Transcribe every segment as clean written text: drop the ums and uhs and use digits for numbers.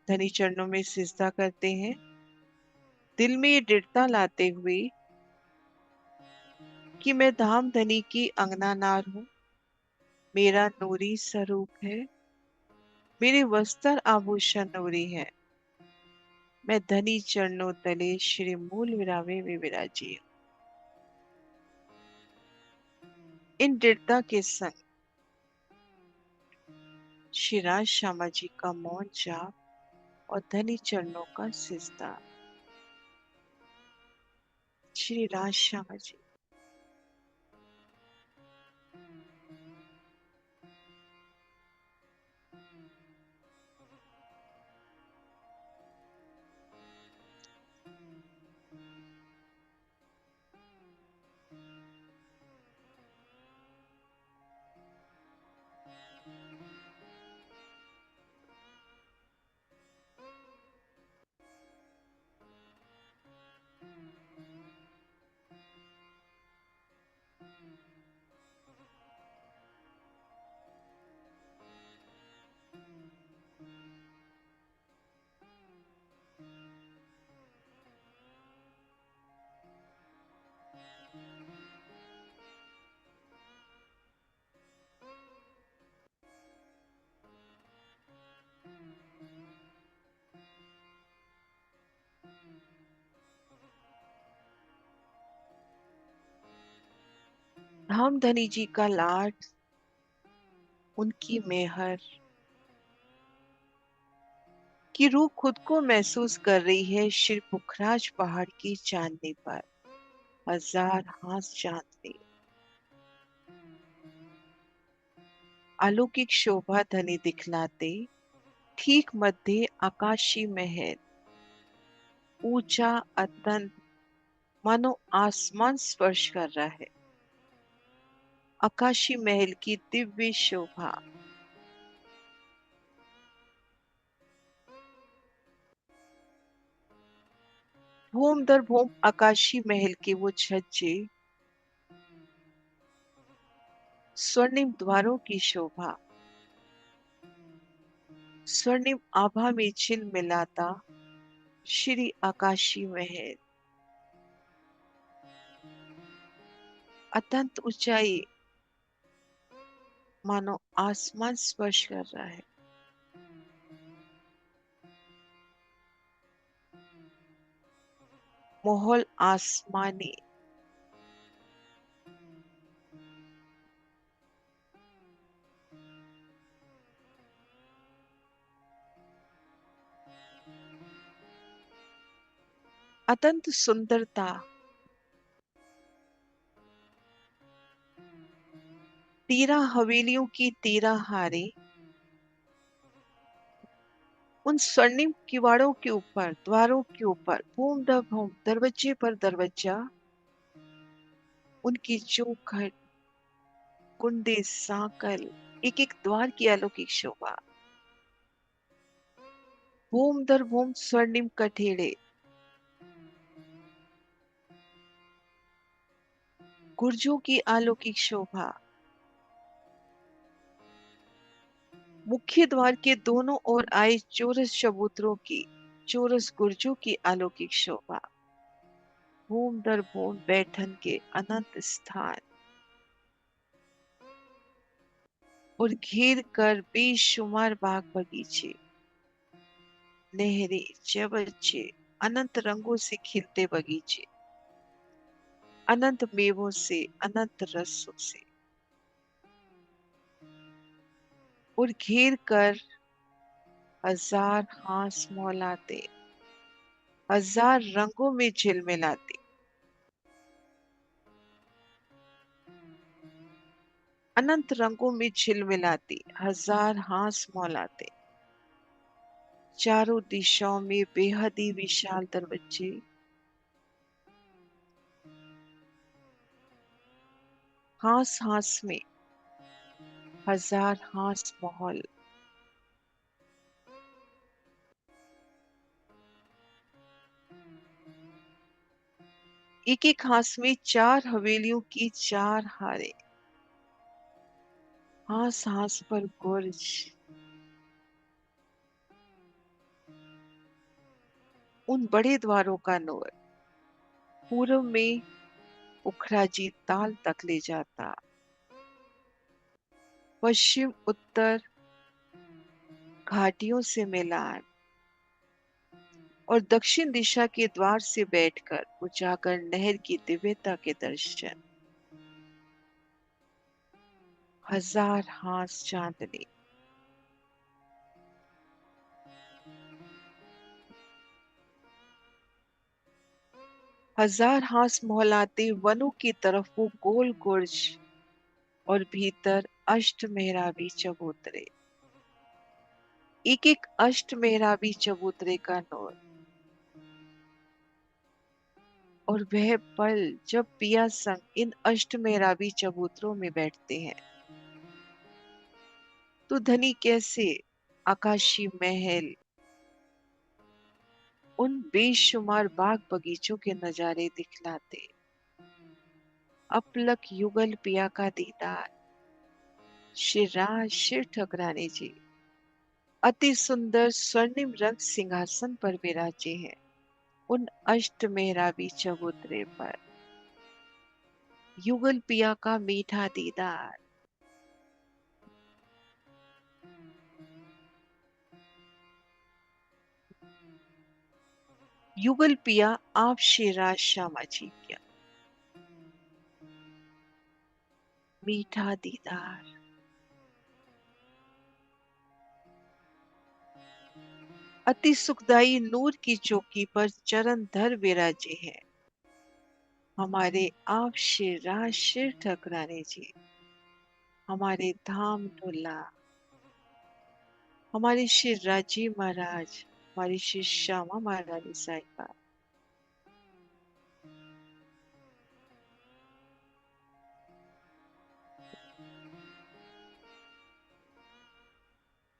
धनी चरणों में सिजदा करते हैं, दिल में ये दृढ़ता लाते हुए कि मैं धाम धनी की अंगना नार हूँ, मेरा नूरी स्वरूप है, मेरे वस्त्र आभूषण नूरी है, मैं धनी चरणों तले श्री मूल विरावे में विराजी हूँ। इन दृढ़ता के संग श्री राज श्यामा जी का मौन जाप और धनी चरणों का सिजदा। श्री राज श्यामा जी। धाम धनी जी का लाड, उनकी मेहर की रूह खुद को महसूस कर रही है श्री पुखराज पहाड़ की चांदनी पर। हजार हाथ चांदनी, अलौकिक शोभा धनी दिखलाते, ठीक मध्य आकाशी महल, ऊंचा अतन मानो आसमान स्पर्श कर रहा है। आकाशी महल की दिव्य शोभा, भूम दर भूम आकाशी महल के वो छज्जे, स्वर्णिम द्वारों की शोभा, स्वर्णिम आभा में झिल मिलाता श्री आकाशी महल, अत्यंत ऊंचाई मानो आसमान स्पर्श कर रहा है। माहौल आसमानी, अत्यंत सुंदरता, 13 हवेलियों की 13 हारे उन स्वर्णिम किवाड़ों के ऊपर, द्वारों के ऊपर, भूम दर भूम, दरवाजे पर दरवाजा, उनकी चौखट, कुंडे, सांकल, एक एक द्वार की अलौकिक शोभा, भूम दर भूम स्वर्णिम कठेड़े, गुर्जों की अलौकिक शोभा, मुख्य द्वार के दोनों ओर आए चौरस चबूतरों की, चौरस गुर्जों की अलौकिक शोभा, भूम दर भूम बैठन के अनंत स्थान और घेर कर बेशुमार बाग बगीचे, नहरें, चबच्चे, अनंत रंगों से खिलते बगीचे, अनंत मेवों से, अनंत रसों से, और घेर कर हजार हांस मौलाते, हजार रंगों में झिलमिलाते, अनंत रंगों में झिलमिलाती, हजार हांस मौलाते, चारों दिशाओं में बेहद ही विशाल दरवाजे, हांस हांस में हजार हांस महल, एक एक हांस में 4 हवेलियों की 4 हारे, हांस हांस पर गुर्ज, उन बड़े द्वारों का नूर पूर्व में पुखराजी ताल तक ले जाता, पश्चिम उत्तर घाटियों से मिलान और दक्षिण दिशा के द्वार से बैठकर उजागर नहर की दिव्यता के दर्शन। हजार हास चांदनी। हजार हास मोहलाते वनों की तरफ वो गोल गुर्ज और भीतर अष्ट मेहराबी चबूतरे, एक एक अष्ट मेहराबी चबूतरे का नूर। और वह पल जब पिया संग इन अष्ट मेहराबी चबूतरों में बैठते हैं, तो धनी कैसे आकाशी महल, उन बेशुमार बाग बगीचों के नजारे दिखलाते। अपलक युगल पिया का दीदार, शिवराज शिव ठकरानी जी अति सुंदर स्वर्णिम रंग सिंहासन पर विराजे हैं, उन अष्ट मेहराबी चबूतरे पर। युगल पिया का मीठा दीदार। युगल पिया आप शिवराज श्यामा जी क्या मीठा दीदार। अति सुखदाई नूर की चौकी पर चरण धर विराजे हैं हमारे आप शिवराज शिव ठकरानी जी, हमारे धाम ढोला, हमारे श्री राजी महाराज, हमारी श्री श्यामा महारानी साहिबा।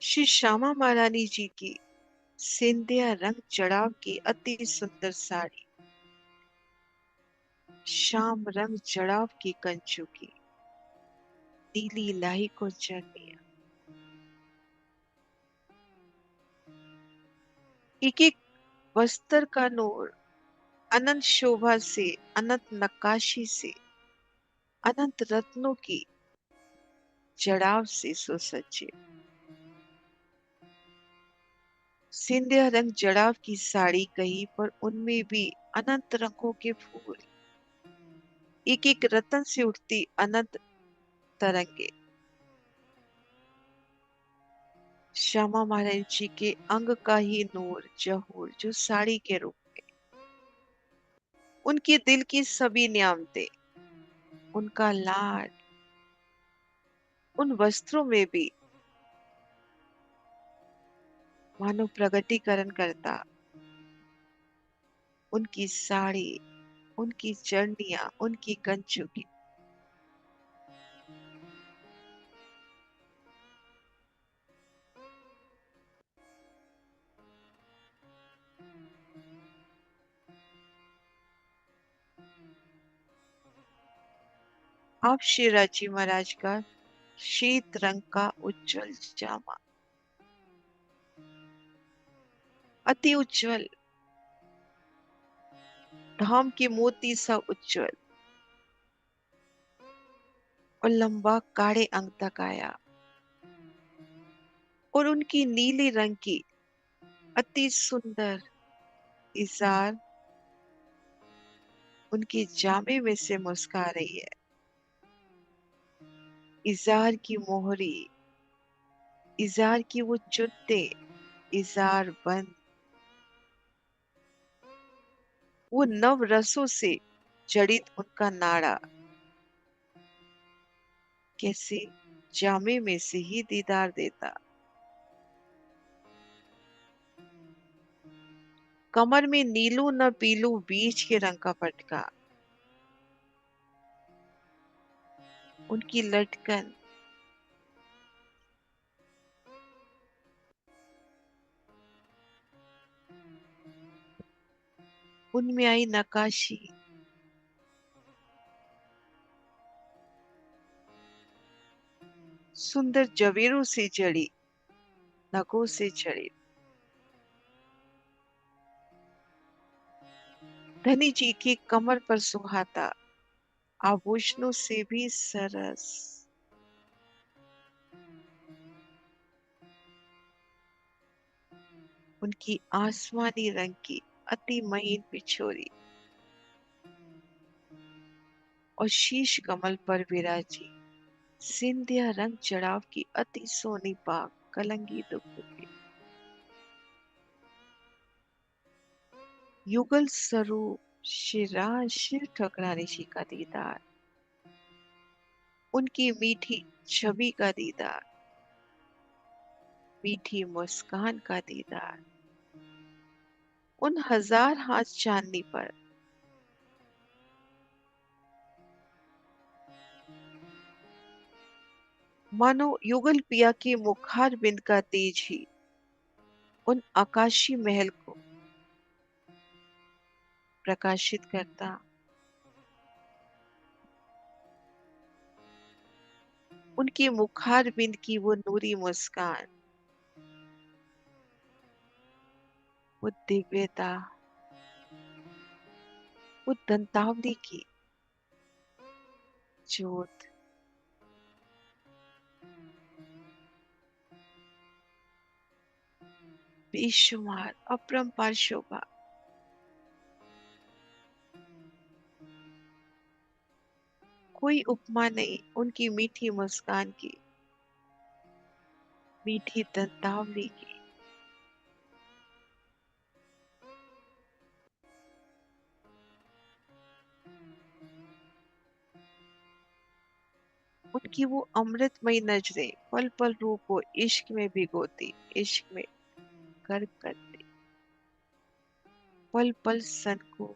श्री श्यामा महारानी जी की सिंधिया रंग चढ़ाव की अति सुंदर साड़ी, श्याम रंग चढ़ाव की कंचू की नीली लाही को चढ़निया, एक एक वस्त्र का नूर अनंत शोभा से, अनंत नक्काशी से, अनंत रत्नों की जड़ाव से सुसज्जित। सिंधिया रंग जड़ाव की साड़ी कही पर उनमें भी अनंत रंगों के फूल, एक एक रतन से उठती अनंत तरंगे। श्यामा महाराज जी के अंग का ही नूर जहूर जो साड़ी के रूप में, उनके दिल की सभी नियामतें, उनका लाड उन वस्त्रों में भी मानो प्रगटीकरण करता। उनकी साड़ी, उनकी चरनिया, उनकी कंचू की आप शिवराज महाराज का शीत रंग का उज्जवल जामा, अति उज्जवल, धाम के मोती सा उज्जवल और लंबा काड़े अंग तक आया। और उनकी नीले रंग की अति सुंदर इजार उनके जामे में से मुस्का रही है। इजार की मोहरी, इजार की वो चुन्नते, इजार बंद, वो नव रसों से जड़ित उनका नाड़ा कैसे जामे में से ही दीदार देता। कमर में नीलू न पीलू बीच के रंग का पटका, उनकी लटकन उनमें आई नकाशी, सुंदर जवेरों से जड़ी, नगों से जड़ी। धनी जी की कमर पर सुहाता, आभूषणों से भी सरस। उनकी आसमानी रंग की अति महीन पिछोरी और शीश कमल पर विराजी सिंधिया रंग चढ़ाव की अति सोनी पाक कलंगी दुपुरी। युगल स्वरूप शिव ठकरानी जी का दीदार, उनकी मीठी छवि का दीदार, मीठी मुस्कान का दीदार, उन हजार हाथ चांदनी पर मानो युगल पिया के मुखार बिंद का तेज ही उन आकाशी महल को प्रकाशित करता। उनकी मुखार बिंद की वो नूरी मुस्कान, वो दिव्यता, वो दंतावली की जोत, बेशुमार अपरंपार शोभा। कोई उपमा नहीं उनकी मीठी मुस्कान की, मीठी दंतावली की। उनकी वो अमृतमयी नजरें पल पल रूह को इश्क में भिगोती, इश्क में गर्क करती, पल पल सन को।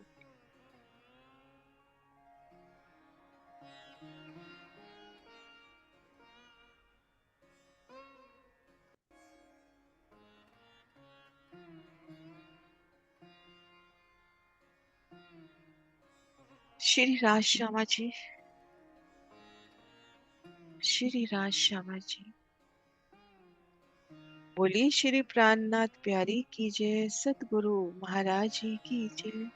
श्री राज श्यामा जी, श्री राज श्यामा जी। बोलिए श्री प्राणनाथ प्यारी की जय, सतगुरु महाराज जी की जय।